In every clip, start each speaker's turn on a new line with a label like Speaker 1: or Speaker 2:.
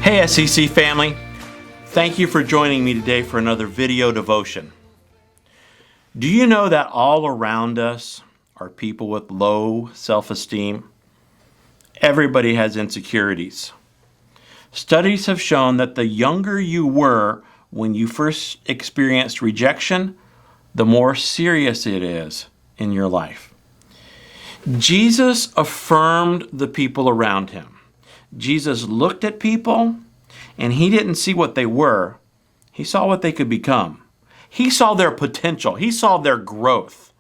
Speaker 1: Hey SEC family, thank you for joining me today for another video devotion. Do you know that all around us are people with low self-esteem? Everybody has insecurities. Studies have shown that the younger you were when you first experienced rejection, the more serious it is in your life. Jesus affirmed the people around him. Jesus looked at people and he didn't see what they were. He saw what they could become. He saw their potential. He saw their growth.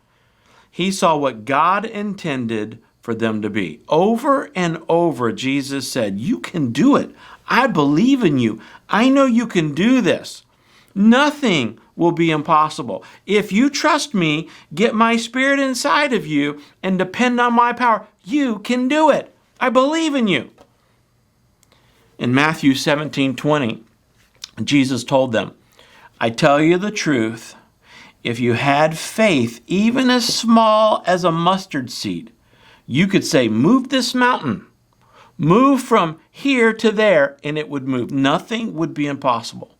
Speaker 1: He saw what God intended for them to be. Over and over, Jesus said, "You can do it. I believe in you. I know you can do this. Nothing will be impossible. If you trust me, get my spirit inside of you, and depend on my power, you can do it. I believe in you." In Matthew 17:20, Jesus told them, "I tell you the truth, if you had faith even as small as a mustard seed, you could say, 'Move this mountain, move from here to there,' and it would move. Nothing would be impossible."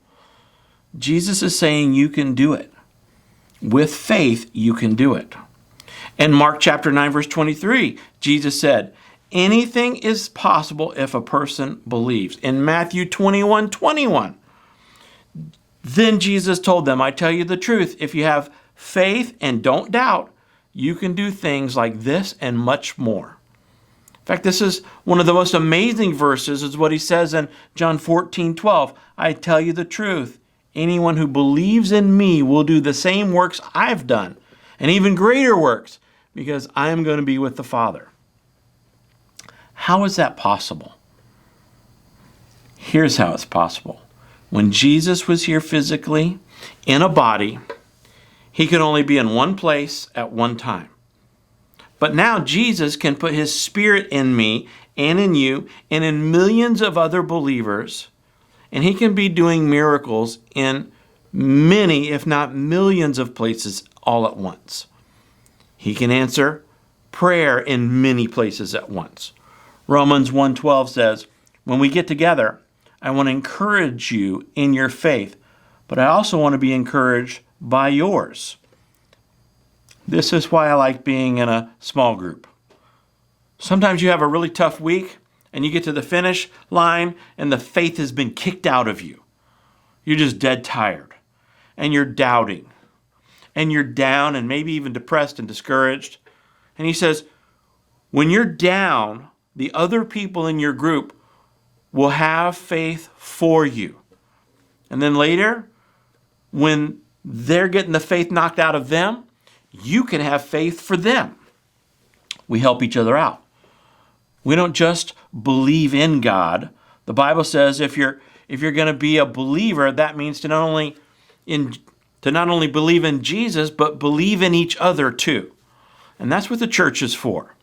Speaker 1: Jesus is saying you can do it. With faith, you can do it. In Mark chapter 9, verse 23, Jesus said, "Anything is possible if a person believes." In Matthew 21:21, then Jesus told them, "I tell you the truth, if you have faith and don't doubt, you can do things like this and much more." In fact, this is one of the most amazing verses, is what he says in John 14:12. "I tell you the truth, anyone who believes in me will do the same works I've done, and even greater works, because I am going to be with the Father." How is that possible? Here's how it's possible. When Jesus was here physically, in a body, he could only be in one place at one time. But now Jesus can put his spirit in me and in you and in millions of other believers, and he can be doing miracles in many, if not millions of places all at once. He can answer prayer in many places at once. Romans 1:12 says, "When we get together, I want to encourage you in your faith, but I also want to be encouraged by yours." This is why I like being in a small group. Sometimes you have a really tough week and you get to the finish line and the faith has been kicked out of you. You're just dead tired and you're doubting and you're down and maybe even depressed and discouraged. And he says, when you're down, the other people in your group will have faith for you. And then later, when they're getting the faith knocked out of them, you can have faith for them. We help each other out. We don't just believe in God. The Bible says if you're going to be a believer, that means to not only believe in Jesus, but believe in each other too. And that's what the church is for.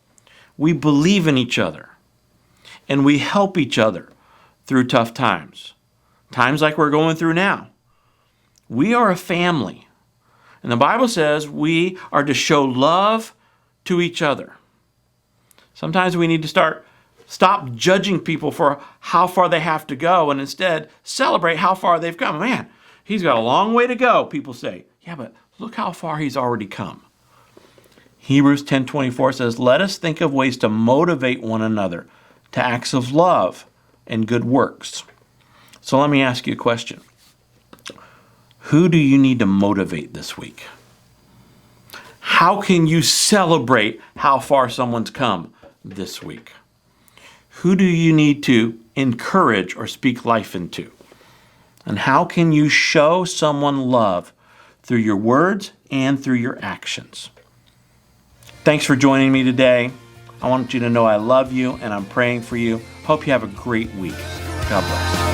Speaker 1: We believe in each other, and we help each other through tough times. Times like we're going through now. We are a family. And the Bible says we are to show love to each other. Sometimes we need to stop judging people for how far they have to go and instead celebrate how far they've come. Man, he's got a long way to go, people say. Yeah, but look how far he's already come. Hebrews 10:24 says, "Let us think of ways to motivate one another to acts of love and good works." So let me ask you a question. Who do you need to motivate this week? How can you celebrate how far someone's come this week? Who do you need to encourage or speak life into? And how can you show someone love through your words and through your actions? Thanks for joining me today. I want you to know I love you and I'm praying for you. Hope you have a great week. God bless.